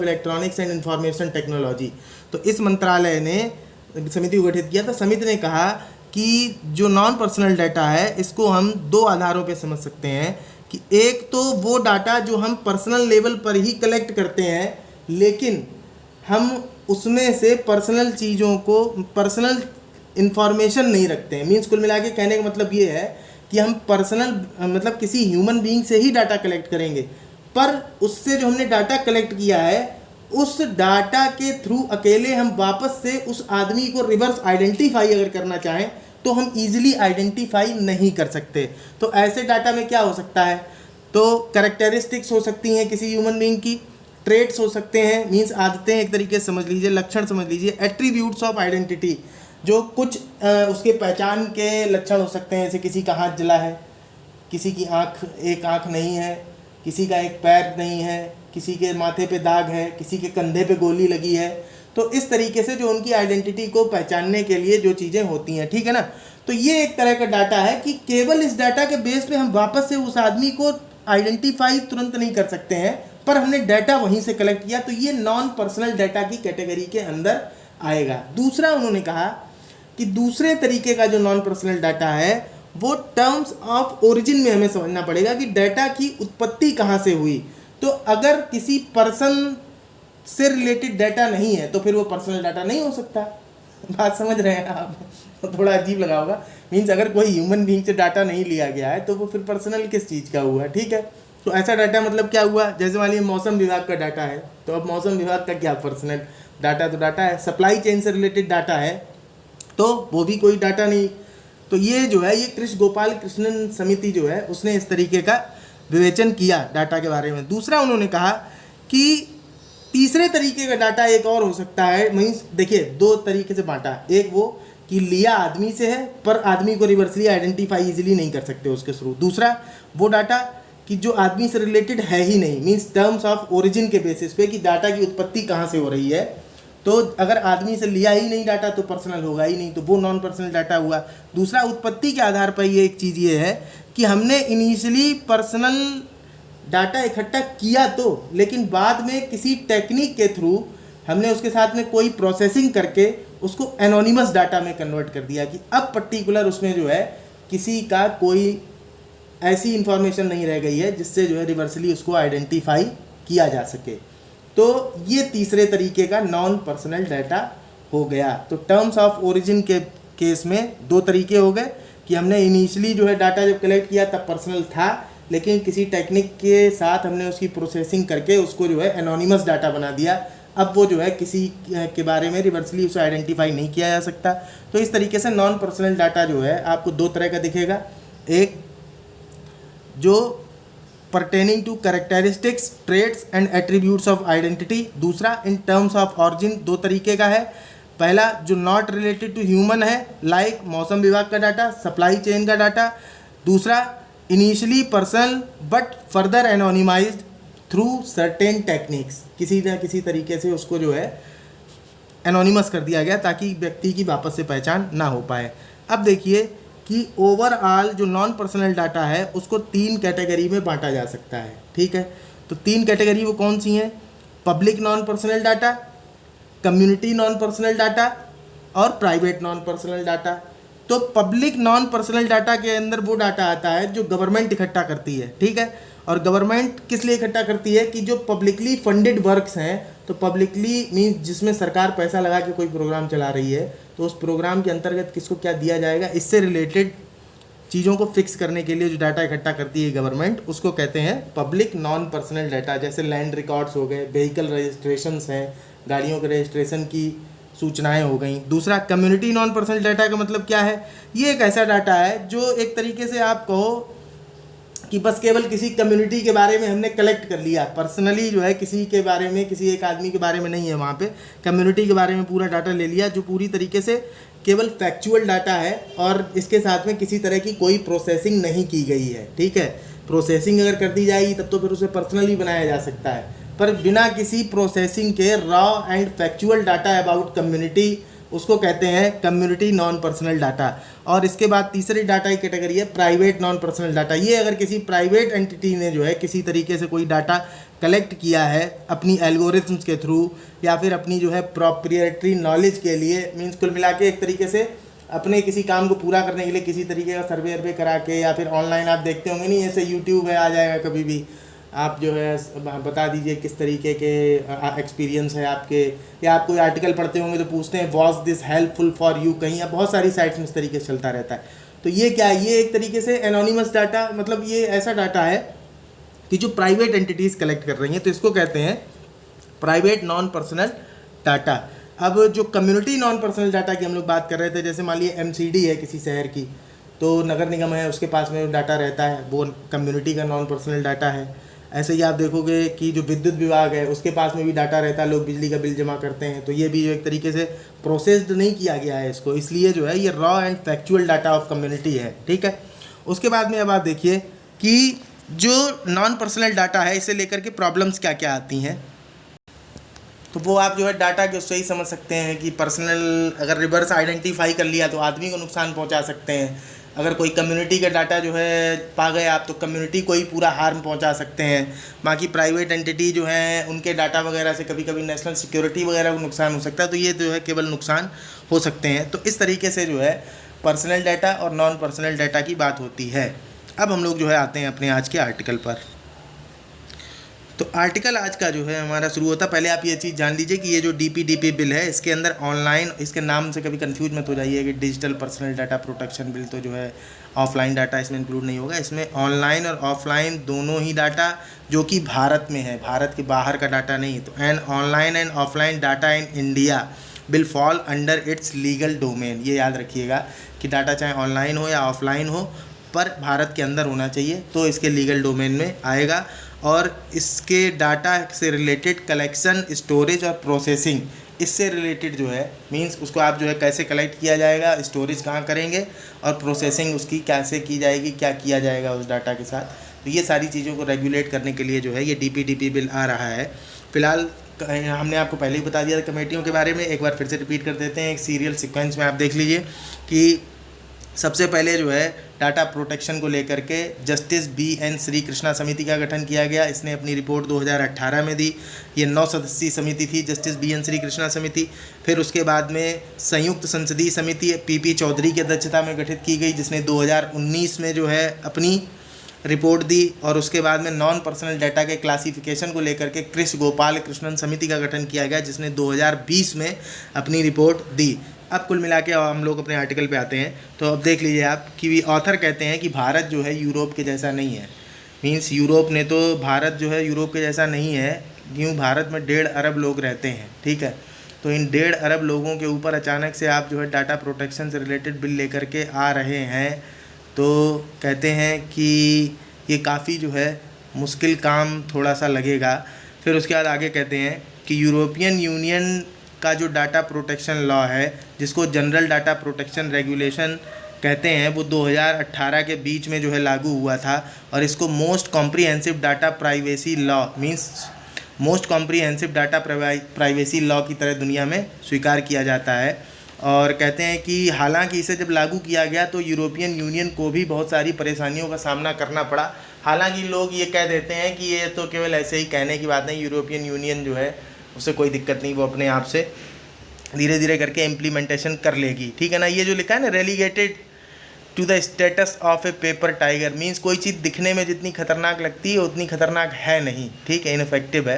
electronics and information technology. तो इस मंत्रालय ने समिति को गठित किया था। समिति ने कहा कि जो नॉन पर्सनल डाटा है इसको हम 2 आधारों पे समझ सकते हैं कि एक तो वो डाटा जो हम पर्सनल लेवल पर ही कलेक्ट करते हैं, लेकिन हम उसमें से पर्सनल चीज़ों को, पर्सनल इन्फॉर्मेशन नहीं रखते हैं। मीन्स कुल मिला के कहने का मतलब ये है कि हम पर्सनल मतलब किसी ह्यूमन बीइंग से ही डाटा कलेक्ट करेंगे, पर उससे जो हमने डाटा कलेक्ट किया है उस डाटा के थ्रू अकेले हम वापस से उस आदमी को रिवर्स आइडेंटिफाई अगर करना चाहें तो हम इजीली आइडेंटिफाई नहीं कर सकते। तो ऐसे डाटा में क्या हो सकता है, तो कैरेक्टरिस्टिक्स हो सकती हैं किसी ह्यूमन बीइंग की, ट्रेट्स हो सकते हैं, मीन्स आदतें एक तरीके से समझ लीजिए, लक्षण समझ लीजिए, एट्रीब्यूट्स ऑफ आइडेंटिटी, जो कुछ उसके पहचान के लक्षण हो सकते हैं। जैसे किसी का हाथ जला है, किसी की एक आँख नहीं है, किसी का एक पैर नहीं है, किसी के माथे पे दाग है, किसी के कंधे पे गोली लगी है। तो इस तरीके से जो उनकी आइडेंटिटी को पहचानने के लिए जो चीज़ें होती हैं, ठीक है ना। तो ये एक तरह का डाटा है कि केवल इस डाटा के बेस पे हम वापस से उस आदमी को आइडेंटिफाई तुरंत नहीं कर सकते हैं, पर हमने डाटा वहीं से कलेक्ट किया, तो ये नॉन पर्सनल डाटा की कैटेगरी के अंदर आएगा। दूसरा उन्होंने कहा कि दूसरे तरीके का जो नॉन पर्सनल डाटा है वो टर्म्स ऑफ ओरिजिन में हमें समझना पड़ेगा कि डाटा की उत्पत्ति कहाँ से हुई। तो अगर किसी पर्सन से रिलेटेड डाटा नहीं है तो फिर वो पर्सनल डाटा नहीं हो सकता। बात समझ रहे हैं आप? तो थोड़ा अजीब लगा होगा। मीन्स अगर कोई ह्यूमन बीइंग से डाटा नहीं लिया गया है तो वो फिर पर्सनल किस चीज़ का हुआ, ठीक है। तो ऐसा डाटा मतलब क्या हुआ, जैसे मान लीजिए मौसम विभाग का डाटा है, तो अब मौसम विभाग का क्या पर्सनल डाटा, तो डाटा है। सप्लाई चेन से रिलेटेड डाटा है तो वो भी कोई डाटा नहीं। तो ये जो है, ये कृष्ण गोपाल कृष्णन समिति जो है उसने इस तरीके का विवेचन किया डाटा के बारे में। दूसरा उन्होंने कहा कि तीसरे तरीके का डाटा एक और हो सकता है। मीन्स देखिए, दो तरीके से बांटा, एक वो कि लिया आदमी से है पर आदमी को रिवर्सली आइडेंटिफाई इजीली नहीं कर सकते उसके थ्रू। दूसरा वो डाटा कि जो आदमी से रिलेटेड है ही नहीं, मीन्स टर्म्स ऑफ ओरिजिन के बेसिस पे कि डाटा की उत्पत्ति कहाँ से हो रही है। तो अगर आदमी से लिया ही नहीं डाटा तो पर्सनल होगा ही नहीं, तो वो नॉन पर्सनल डाटा हुआ। दूसरा, उत्पत्ति के आधार पर ये एक चीज़ ये है कि हमने इनिशियली पर्सनल डाटा इकट्ठा किया तो, लेकिन बाद में किसी टेक्निक के थ्रू हमने उसके साथ में कोई प्रोसेसिंग करके उसको एनोनिमस डाटा में कन्वर्ट कर दिया कि अब पर्टिकुलर उसमें जो है किसी का कोई ऐसी इंफॉर्मेशन नहीं रह गई है जिससे जो है रिवर्सली उसको आइडेंटिफाई किया जा सके। तो ये तीसरे तरीके का नॉन पर्सनल डाटा हो गया। तो टर्म्स ऑफ ओरिजिन के केस में दो तरीके हो गए कि हमने इनिशियली जो है डाटा जब कलेक्ट किया तब पर्सनल था, लेकिन किसी टेक्निक के साथ हमने उसकी प्रोसेसिंग करके उसको जो है एनोनिमस डाटा बना दिया। अब वो जो है किसी के बारे में रिवर्सली उसे आइडेंटिफाई नहीं किया जा सकता। तो इस तरीके से नॉन पर्सनल डाटा जो है आपको दो तरह का दिखेगा, एक जो pertaining to characteristics, traits and attributes of identity, दूसरा in terms of origin। दो तरीके का है। पहला जो नॉट रिलेटेड टू ह्यूमन है, लाइक मौसम विभाग का डाटा, सप्लाई चेन का डाटा। दूसरा initially personal but further anonymised through certain techniques, किसी न किसी तरीके से उसको जो है एनोनिमस कर दिया गया ताकि व्यक्ति की वापस से पहचान ना हो पाए। अब देखिए कि ओवरऑल जो नॉन पर्सनल डाटा है उसको तीन कैटेगरी में बांटा जा सकता है, ठीक है। तो तीन कैटेगरी वो कौन सी हैं? Public non personal data, community non personal data और प्राइवेट नॉन पर्सनल डाटा। तो पब्लिक नॉन पर्सनल डाटा के अंदर वो डाटा आता है जो गवर्नमेंट इकट्ठा करती है, ठीक है। और गवर्नमेंट किस लिए इकट्ठा करती है कि जो पब्लिकली फंडेड वर्क्स हैं, तो पब्लिकली मीन्स जिसमें सरकार पैसा लगा के कोई प्रोग्राम चला रही है, तो उस प्रोग्राम के अंतर्गत किसको क्या दिया जाएगा, इससे रिलेटेड चीज़ों को फिक्स करने के लिए जो डाटा इकट्ठा करती है गवर्नमेंट, उसको कहते हैं पब्लिक नॉन पर्सनल डाटा। जैसे लैंड रिकॉर्ड्स हो गए, व्हीकल रजिस्ट्रेशंस हैं, गाड़ियों के रजिस्ट्रेशन की सूचनाएं हो गई। दूसरा कम्युनिटी नॉन पर्सनल डाटा का मतलब क्या है? ये एक ऐसा डाटा है जो एक तरीके से आप कहो कि बस केवल किसी कम्युनिटी के बारे में हमने कलेक्ट कर लिया, पर्सनली जो है किसी के बारे में, किसी एक आदमी के बारे में नहीं है, वहाँ पे कम्युनिटी के बारे में पूरा डाटा ले लिया जो पूरी तरीके से केवल फैक्चुअल डाटा है और इसके साथ में किसी तरह की कोई प्रोसेसिंग नहीं की गई है, ठीक है। प्रोसेसिंग अगर कर दी जाएगी तब तो फिर उसे पर्सनली बनाया जा सकता है, पर बिना किसी प्रोसेसिंग के raw and factual data about community, उसको कहते हैं कम्युनिटी नॉन पर्सनल डाटा। और इसके बाद तीसरी डाटा की कैटेगरी है प्राइवेट नॉन पर्सनल डाटा। ये अगर किसी प्राइवेट एंटिटी ने जो है किसी तरीके से कोई डाटा कलेक्ट किया है अपनी एल्गोरिथम्स के थ्रू या फिर अपनी जो है प्रोप्रिएटरी नॉलेज के लिए, मीन्स कुल मिला के एक तरीके से अपने किसी काम को पूरा करने के लिए किसी तरीके का सर्वे वर्वे करा के, या फिर ऑनलाइन आप देखते होंगे नहीं, ऐसे यूट्यूब है आ जाएगा कभी भी, आप जो है बता दीजिए किस तरीके के एक्सपीरियंस है आपके, या आप कोई आर्टिकल पढ़ते होंगे तो पूछते हैं was this helpful for you, कहीं या बहुत सारी साइट्स में इस तरीके से चलता रहता है। तो ये क्या है? ये एक तरीके से एनोनिमस डाटा, मतलब ये ऐसा डाटा है कि जो प्राइवेट एंटिटीज़ कलेक्ट कर रही हैं, तो इसको कहते हैं प्राइवेट नॉन पर्सनल डाटा। अब जो कम्युनिटी नॉन पर्सनल डाटा की हम लोग बात कर रहे थे, जैसे मान लीजिए MCD है किसी शहर की, तो नगर निगम है, उसके पास में डाटा रहता है, वो कम्युनिटी का नॉन पर्सनल डाटा है। ऐसे ही आप देखोगे कि जो विद्युत विभाग है उसके पास में भी डाटा रहता है, लोग बिजली का बिल जमा करते हैं, तो ये भी एक तरीके से प्रोसेस्ड नहीं किया गया है इसको, इसलिए जो है ये raw and factual data of community है, ठीक है। उसके बाद में अब आप देखिए कि जो नॉन पर्सनल डाटा है इसे लेकर के प्रॉब्लम्स क्या क्या आती हैं, तो वो आप जो है डाटा के उससे ही समझ सकते हैं कि पर्सनल अगर रिवर्स आइडेंटिफाई कर लिया तो आदमी को नुकसान पहुंचा सकते हैं, अगर कोई कम्युनिटी का डाटा जो है पा गए आप, तो कम्युनिटी को ही पूरा हार्म पहुंचा सकते हैं। बाकी प्राइवेट एंटिटी जो हैं उनके डाटा वगैरह से कभी कभी नेशनल सिक्योरिटी वगैरह को नुकसान हो सकता है, तो ये जो है केवल नुकसान हो सकते हैं। तो इस तरीके से जो है पर्सनल डाटा और नॉन पर्सनल डाटा की बात होती है। अब हम लोग जो है आते हैं अपने आज के आर्टिकल पर। तो आर्टिकल आज का जो है हमारा शुरू होता है। पहले आप ये चीज़ जान लीजिए कि ये जो DPDP बिल है, इसके अंदर ऑनलाइन, इसके नाम से कभी कंफ्यूज मत हो जाइए कि digital personal data protection bill, तो जो है ऑफलाइन डाटा इसमें इंक्लूड नहीं होगा। इसमें ऑनलाइन और ऑफलाइन दोनों ही डाटा जो कि भारत में है, भारत के बाहर का डाटा नहीं। तो and online and offline data in India will fall under its legal domain. ये याद रखिएगा कि डाटा चाहे ऑनलाइन हो या ऑफलाइन हो, पर भारत के अंदर होना चाहिए, तो इसके लीगल डोमेन में आएगा। और इसके डाटा से रिलेटेड कलेक्शन, स्टोरेज और प्रोसेसिंग, इससे रिलेटेड जो है मींस उसको आप जो है कैसे कलेक्ट किया जाएगा, स्टोरेज कहाँ करेंगे और प्रोसेसिंग उसकी कैसे की जाएगी, क्या किया जाएगा उस डाटा के साथ, तो ये सारी चीज़ों को रेगुलेट करने के लिए जो है ये DPDP बिल आ रहा है। फिलहाल हमने आपको पहले ही बता दिया था कमेटियों के बारे में, एक बार फिर से रिपीट कर देते हैं। एक सीरियल सीक्वेंस में आप देख लीजिए कि सबसे पहले जो है डाटा प्रोटेक्शन को लेकर के जस्टिस BN श्री कृष्णा समिति का गठन किया गया। इसने अपनी रिपोर्ट 2018 में दी। ये 9 सदस्यीय समिति थी, जस्टिस BN श्री कृष्णा समिति। फिर उसके बाद में संयुक्त संसदीय समिति PP चौधरी की अध्यक्षता में गठित की गई, जिसने 2019 में जो है अपनी रिपोर्ट दी। और उसके बाद में नॉन पर्सनल डाटा के क्लासिफिकेशन को लेकर के कृष गोपाल कृष्णन समिति का गठन किया गया, जिसने 2020 में अपनी रिपोर्ट दी। अब कुल मिला के हम लोग अपने आर्टिकल पे आते हैं। तो अब देख लीजिए आप कि ऑथर कहते हैं कि भारत जो है यूरोप के जैसा नहीं है। मींस यूरोप ने तो भारत जो है यूरोप के जैसा नहीं है, क्यों? भारत में 1.5 अरब लोग रहते हैं, ठीक है। तो इन 1.5 अरब लोगों के ऊपर अचानक से आप जो है डाटा प्रोटेक्शन से रिलेटेड बिल लेकर के आ रहे हैं, तो कहते हैं कि ये काफ़ी जो है मुश्किल काम थोड़ा सा लगेगा। फिर उसके बाद आगे कहते हैं कि यूरोपियन यूनियन का जो डाटा प्रोटेक्शन लॉ है, जिसको जनरल डाटा प्रोटेक्शन रेगुलेशन कहते हैं, वो 2018 के बीच में जो है लागू हुआ था। और इसको most comprehensive data privacy law means most comprehensive data privacy law की तरह दुनिया में स्वीकार किया जाता है। और कहते हैं कि हालांकि इसे जब लागू किया गया तो यूरोपियन यूनियन को भी बहुत सारी परेशानियों का सामना करना पड़ा। हालांकि लोग ये कह देते हैं कि ये तो केवल ऐसे ही कहने की बात नहीं, यूरोपियन यूनियन जो है उससे कोई दिक्कत नहीं, वो अपने आप से धीरे धीरे करके इम्प्लीमेंटेशन कर लेगी, ठीक है ना। ये जो लिखा है ना, relegated to the status of a paper tiger, means कोई चीज़ दिखने में जितनी खतरनाक लगती है उतनी खतरनाक है नहीं, ठीक है, इनफेक्टिव है।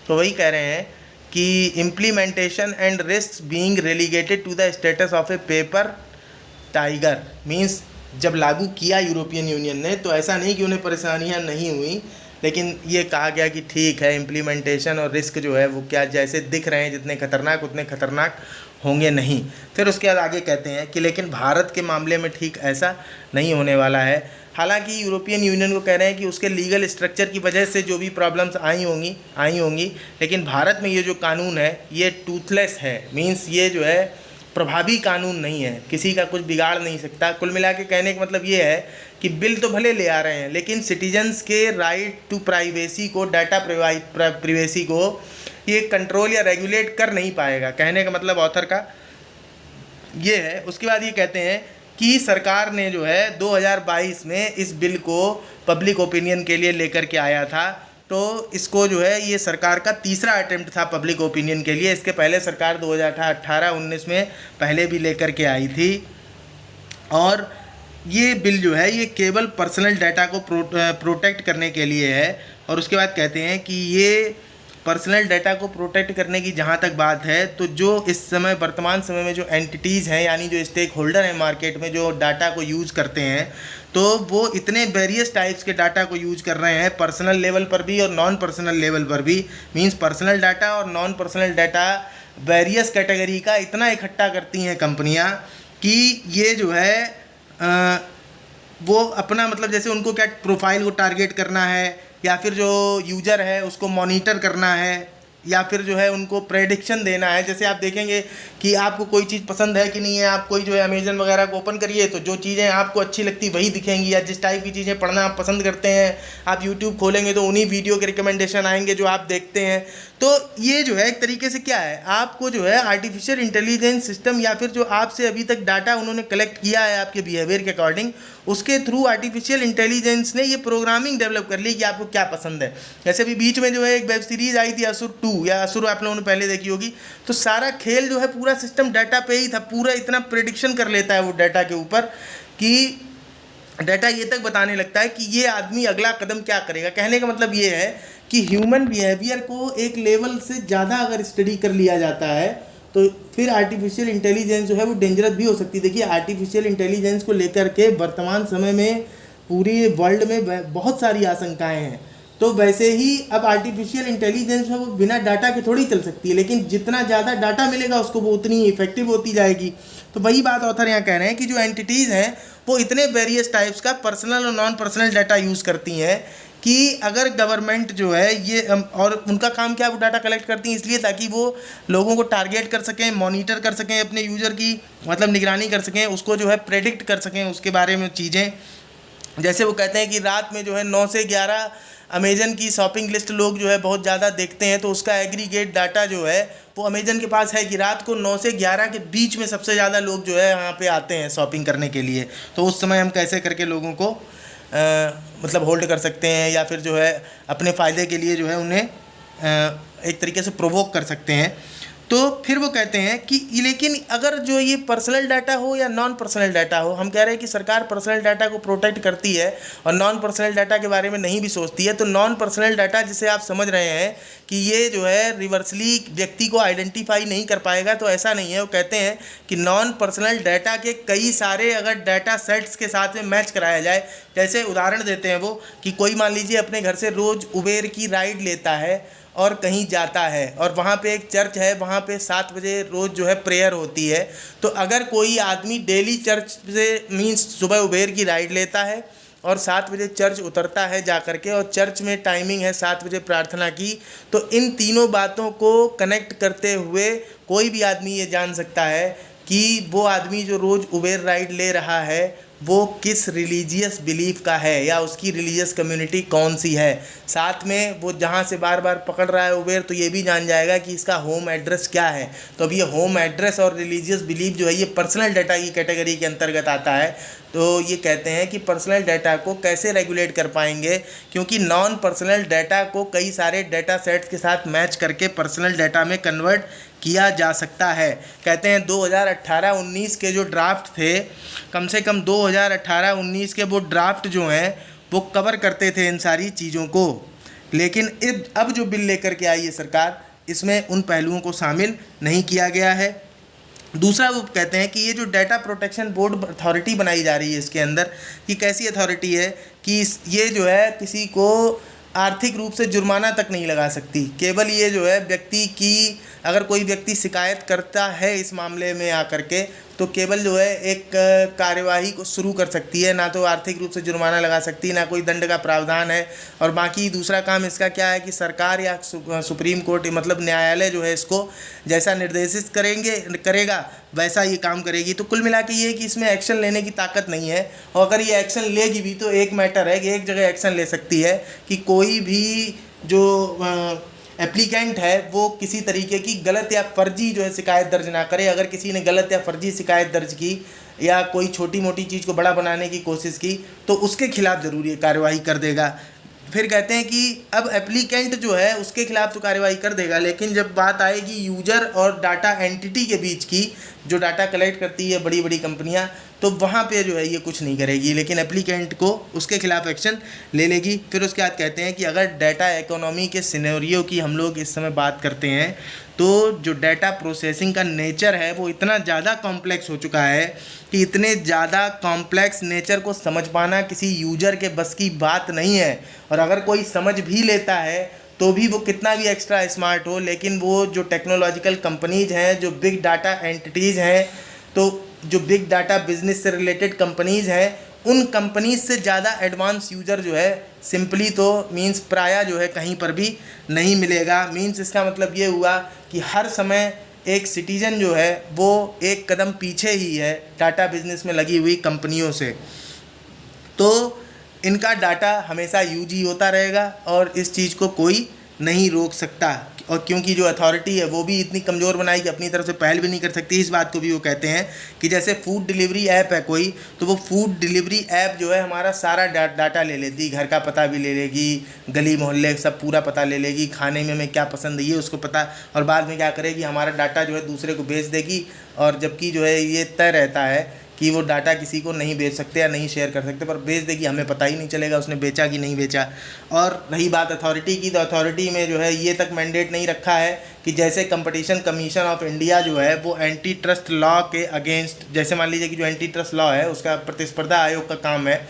तो वही कह रहे हैं कि implementation and risk being relegated to the status of a paper tiger, means जब लागू किया यूरोपियन यूनियन ने तो ऐसा नहीं कि उन्हें परेशानियां नहीं हुई, लेकिन ये कहा गया कि ठीक है इम्प्लीमेंटेशन और रिस्क जो है वो क्या जैसे दिख रहे हैं जितने खतरनाक उतने खतरनाक होंगे नहीं। फिर उसके बाद आगे कहते हैं कि लेकिन भारत के मामले में ठीक ऐसा नहीं होने वाला है। हालांकि यूरोपियन यूनियन को कह रहे हैं कि उसके लीगल स्ट्रक्चर की वजह से जो भी प्रॉब्लम्स आई होंगी, लेकिन भारत में ये जो कानून है ये टूथलेस है, मीन्स ये जो है प्रभावी कानून नहीं है, किसी का कुछ बिगाड़ नहीं सकता। कुल मिला के कहने का मतलब ये है कि बिल तो भले ले आ रहे हैं, लेकिन सिटीजन्स के राइट टू प्राइवेसी को, डाटा प्राइवेसी को ये कंट्रोल या रेगुलेट कर नहीं पाएगा। कहने का मतलब ऑथर का ये है। उसके बाद ये कहते हैं कि सरकार ने जो है 2022 में इस बिल को पब्लिक ओपिनियन के लिए लेकर के आया था। तो इसको जो है ये सरकार का तीसरा अटेम्प्ट था पब्लिक ओपिनियन के लिए। इसके पहले सरकार 2018-19 में पहले भी लेकर के आई थी। और ये बिल जो है ये केवल पर्सनल डाटा को प्रोटेक्ट करने के लिए है। और उसके बाद कहते हैं कि ये पर्सनल डाटा को प्रोटेक्ट करने की जहाँ तक बात है, तो जो इस समय वर्तमान समय में जो एंटिटीज़ हैं, यानी जो स्टेक होल्डर हैं मार्केट में, जो डाटा को यूज़ करते हैं, तो वो इतने वेरियस टाइप्स के डाटा को यूज कर रहे हैं, पर्सनल लेवल पर भी और नॉन पर्सनल लेवल पर भी। मींस पर्सनल डाटा और non personal data various category का इतना इकट्ठा करती हैं कंपनियां कि ये जो है वो अपना मतलब जैसे उनको क्या प्रोफाइल को टारगेट करना है या फिर जो यूज़र है उसको मॉनिटर करना है, या फिर जो है उनको प्रेडिक्शन देना है। जैसे आप देखेंगे कि आपको कोई चीज़ पसंद है कि नहीं है, आप कोई जो है अमेजन वगैरह को ओपन करिए तो जो चीज़ें आपको अच्छी लगती वही दिखेंगी, या जिस टाइप की चीज़ें पढ़ना आप पसंद करते हैं आप यूट्यूब खोलेंगे तो उन्हीं वीडियो के रिकमेंडेशन आएंगे जो आप देखते हैं। तो ये जो है एक तरीके से क्या है, आपको जो है आर्टिफिशियल इंटेलिजेंस सिस्टम या फिर जो आपसे अभी तक डाटा उन्होंने कलेक्ट किया है आपके बिहेवियर के अकॉर्डिंग, उसके थ्रू आर्टिफिशियल इंटेलिजेंस ने ये प्रोग्रामिंग डेवलप कर ली कि आपको क्या पसंद है। जैसे अभी बीच में जो है एक वेब सीरीज आई थी असुर 2 या असुर आप लोगों ने पहले देखी होगी, तो सारा खेल जो है पूरा सिस्टम डाटा पे ही था, पूरा इतना प्रेडिक्शन कर लेता है वो डाटा के ऊपर कि डाटा ये तक बताने लगता है कि ये आदमी अगला कदम क्या करेगा। कहने का मतलब ये है कि ह्यूमन बिहेवियर को एक लेवल से ज़्यादा अगर स्टडी कर लिया जाता है तो फिर आर्टिफिशियल इंटेलिजेंस जो है वो डेंजरस भी हो सकती है। देखिए आर्टिफिशियल इंटेलिजेंस को लेकर के वर्तमान समय में पूरी वर्ल्ड में बहुत सारी आशंकाएं हैं। तो वैसे ही अब आर्टिफिशियल इंटेलिजेंस है वो बिना डाटा के थोड़ी चल सकती है, लेकिन जितना ज़्यादा डाटा मिलेगा उसको वो उतनी इफेक्टिव होती जाएगी। तो वही बात ऑथर यहाँ कह रहे हैं कि जो एंटिटीज़ हैं वो इतने वेरियस टाइप्स का पर्सनल और नॉन पर्सनल डाटा यूज़ करती हैं कि अगर गवर्नमेंट जो है ये और उनका काम क्या है, वो डाटा कलेक्ट करती हैं इसलिए ताकि वो लोगों को टारगेट कर सकें, मॉनिटर कर सकें, अपने यूज़र की मतलब निगरानी कर सकें, उसको जो है प्रेडिक्ट कर सकें उसके बारे में चीज़ें। जैसे वो कहते हैं कि रात में जो है 9 से 11 अमेजन की शॉपिंग लिस्ट लोग जो है बहुत ज़्यादा देखते हैं, तो उसका एग्रीगेट डाटा जो है वो अमेजन के पास है कि रात को 9 से 11 के बीच में सबसे ज़्यादा लोग जो है यहाँ पे आते हैं शॉपिंग करने के लिए। तो उस समय हम कैसे करके लोगों को मतलब होल्ड कर सकते हैं या फिर जो है अपने फ़ायदे के लिए जो है उन्हें एक तरीके से प्रोवोक कर सकते हैं। तो फिर वो कहते हैं कि लेकिन अगर जो ये पर्सनल डाटा हो या नॉन पर्सनल डाटा हो, हम कह रहे हैं कि सरकार पर्सनल डाटा को प्रोटेक्ट करती है और नॉन पर्सनल डाटा के बारे में नहीं भी सोचती है। तो नॉन पर्सनल डाटा जिसे आप समझ रहे हैं कि ये जो है रिवर्सली व्यक्ति को आइडेंटिफाई नहीं कर पाएगा, तो ऐसा नहीं है। वो कहते हैं कि नॉन पर्सनल डाटा के कई सारे अगर डाटा सेट्स के साथ में मैच कराया जाए, जैसे उदाहरण देते हैं वो कि कोई मान लीजिए अपने घर से रोज़ उबेर की राइड लेता है और कहीं जाता है और वहाँ पे एक चर्च है, वहाँ पे 7 बजे रोज़ जो है प्रेयर होती है। तो अगर कोई आदमी डेली चर्च से मीन्स सुबह उबेर की राइड लेता है और 7 बजे चर्च उतरता है जा कर के, और चर्च में टाइमिंग है 7 बजे प्रार्थना की, तो इन तीनों बातों को कनेक्ट करते हुए कोई भी आदमी ये जान सकता है कि वो आदमी जो रोज़ उबेर राइड ले रहा है वो किस रिलीजियस बिलीफ का है या उसकी रिलीजियस कम्युनिटी कौन सी है। साथ में वो जहाँ से बार बार पकड़ रहा है उबेर तो ये भी जान जाएगा कि इसका होम एड्रेस क्या है। तो अब ये होम एड्रेस और रिलीजियस बिलीफ जो है ये पर्सनल डाटा की कैटेगरी के अंतर्गत आता है। तो ये कहते हैं कि पर्सनल डाटा को कैसे रेगुलेट कर पाएंगे, क्योंकि नॉन पर्सनल डाटा को कई सारे डाटा सेट्स के साथ मैच करके पर्सनल डाटा में कन्वर्ट किया जा सकता है। कहते हैं 2018-19 के जो ड्राफ्ट थे, कम से कम 2018-19 के वो ड्राफ्ट जो हैं वो कवर करते थे इन सारी चीज़ों को, लेकिन अब जो बिल लेकर के आई है सरकार इसमें उन पहलुओं को शामिल नहीं किया गया है। दूसरा वो कहते हैं कि ये जो डाटा प्रोटेक्शन बोर्ड अथॉरिटी बनाई जा रही है इसके अंदर, कि कैसी अथॉरिटी है कि ये जो है किसी को आर्थिक रूप से जुर्माना तक नहीं लगा सकती। केवल ये जो है व्यक्ति की अगर कोई व्यक्ति शिकायत करता है इस मामले में आकर के तो केवल जो है एक कार्यवाही को शुरू कर सकती है, ना तो आर्थिक रूप से जुर्माना लगा सकती है, ना कोई दंड का प्रावधान है। और बाकी दूसरा काम इसका क्या है कि सरकार या सुप्रीम कोर्ट मतलब न्यायालय जो है इसको जैसा निर्देशित करेगा वैसा ये काम करेगी। तो कुल मिला के ये है कि इसमें एक्शन लेने की ताकत नहीं है, और अगर ये एक्शन लेगी भी तो एक मैटर है कि एक जगह एक्शन ले सकती है कि कोई भी जो एप्लीकेंट है वो किसी तरीके की गलत या फर्जी जो है शिकायत दर्ज ना करे। अगर किसी ने गलत या फर्जी शिकायत दर्ज की या कोई छोटी मोटी चीज़ को बड़ा बनाने की कोशिश की तो उसके खिलाफ ज़रूर ये कार्रवाई कर देगा। फिर कहते हैं कि अब एप्लीकेंट जो है उसके खिलाफ तो कार्रवाई कर देगा, लेकिन जब बात आएगी यूजर और डाटा एंटिटी के बीच की, जो डाटा कलेक्ट करती है बड़ी बड़ी कंपनियां, तो वहाँ पे जो है ये कुछ नहीं करेगी, लेकिन एप्लीकेंट को उसके खिलाफ एक्शन ले लेगी। फिर उसके बाद कहते हैं कि अगर डाटा इकोनॉमी के सिनेरियो की हम लोग इस समय बात करते हैं तो जो डाटा प्रोसेसिंग का नेचर है वो इतना ज़्यादा कॉम्प्लेक्स हो चुका है कि इतने ज़्यादा कॉम्प्लेक्स नेचर को समझ पाना किसी यूजर के बस की बात नहीं है। और अगर कोई समझ भी लेता है तो भी वो कितना भी एक्स्ट्रा स्मार्ट हो, लेकिन वो जो टेक्नोलॉजिकल कंपनीज़ हैं, जो बिग डाटा एंटिटीज़ हैं, तो जो बिग डाटा बिजनेस से रिलेटेड कंपनीज़ हैं उन कंपनीज से ज़्यादा एडवांस यूज़र जो है सिंपली तो मीन्स प्रायः जो है कहीं पर भी नहीं मिलेगा। मीन्स इसका मतलब ये हुआ कि हर समय एक सिटीजन जो है वो एक कदम पीछे ही है डाटा बिजनेस में लगी हुई कंपनियों से। तो इनका डाटा हमेशा यूज ही होता रहेगा और इस चीज़ को कोई नहीं रोक सकता। और क्योंकि जो अथॉरिटी है वो भी इतनी कमज़ोर बनाई कि अपनी तरफ से पहल भी नहीं कर सकती। इस बात को भी वो कहते हैं कि जैसे फूड डिलीवरी ऐप है कोई, तो वो फूड डिलीवरी ऐप जो है हमारा सारा डाटा ले लेती, घर का पता भी ले लेगी, गली मोहल्ले सब पूरा पता ले लेगी, खाने में हमें क्या पसंद है ये उसको पता, और बाद में क्या करेगी हमारा डाटा जो है दूसरे को बेच देगी। और जबकि जो है ये तय रहता है कि वो डाटा किसी को नहीं बेच सकते या नहीं शेयर कर सकते, पर बेच देगी, हमें पता ही नहीं चलेगा उसने बेचा कि नहीं बेचा। और रही बात अथॉरिटी की, तो अथॉरिटी में जो है ये तक मैंडेट नहीं रखा है कि जैसे कंपटीशन कमीशन ऑफ इंडिया जो है वो एंटी ट्रस्ट लॉ के अगेंस्ट, जैसे मान लीजिए कि जो एंटी ट्रस्ट लॉ है उसका प्रतिस्पर्धा आयोग का काम है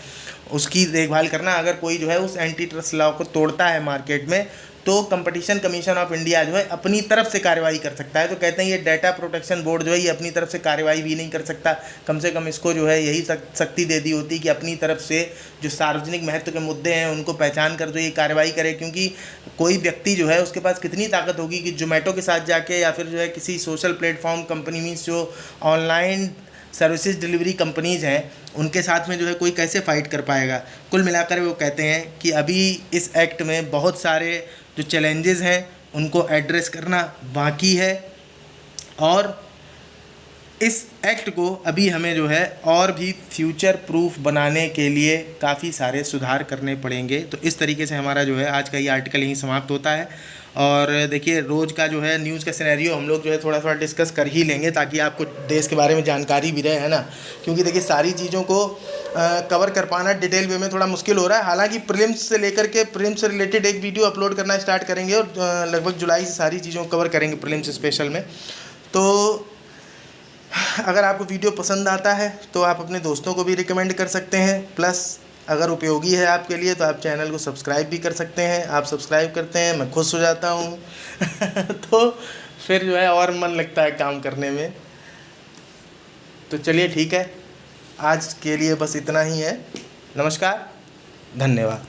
उसकी देखभाल करना। अगर कोई जो है उस एंटी ट्रस्ट लॉ को तोड़ता है मार्केट में, तो कंपटीशन कमीशन ऑफ इंडिया जो है अपनी तरफ से कार्रवाई कर सकता है। तो कहते हैं ये डाटा प्रोटेक्शन बोर्ड जो है ये अपनी तरफ से कार्रवाई भी नहीं कर सकता। कम से कम इसको जो है यही शक्ति दे दी होती कि अपनी तरफ से जो सार्वजनिक महत्व के मुद्दे हैं उनको पहचान कर जो ये कार्रवाई करे। क्योंकि कोई व्यक्ति जो है उसके पास कितनी ताकत होगी कि जोमेटो के साथ जाके या फिर जो है किसी सोशल प्लेटफॉर्म कंपनी मीन्स जो ऑनलाइन सर्विसेज डिलीवरी कंपनीज़ हैं उनके साथ में जो है कोई कैसे फ़ाइट कर पाएगा। कुल मिलाकर वो कहते हैं कि अभी इस एक्ट में बहुत सारे जो चैलेंजेस हैं उनको एड्रेस करना बाकी है, और इस एक्ट को अभी हमें जो है और भी फ्यूचर प्रूफ बनाने के लिए काफ़ी सारे सुधार करने पड़ेंगे। तो इस तरीके से हमारा जो है आज का ये आर्टिकल यहीं समाप्त होता है। और देखिए रोज़ का जो है न्यूज़ का सिनेरियो हम लोग जो है थोड़ा थोड़ा डिस्कस कर ही लेंगे ताकि आपको देश के बारे में जानकारी भी रहे, है ना। क्योंकि देखिए सारी चीज़ों को कवर कर पाना डिटेल वे में थोड़ा मुश्किल हो रहा है। हालांकि प्रीलिम्स से लेकर के प्रीलिम्स से रिलेटेड एक वीडियो अपलोड करना स्टार्ट करेंगे और लगभग जुलाई से सारी चीज़ों को कवर करेंगे प्रीलिम्स स्पेशल में। तो अगर आपको वीडियो पसंद आता है तो आप अपने दोस्तों को भी रिकमेंड कर सकते हैं, प्लस अगर उपयोगी है आपके लिए तो आप चैनल को सब्सक्राइब भी कर सकते हैं। आप सब्सक्राइब करते हैं मैं खुश हो जाता हूँ तो फिर जो है और मन लगता है काम करने में। तो चलिए ठीक है, आज के लिए बस इतना ही है। नमस्कार, धन्यवाद।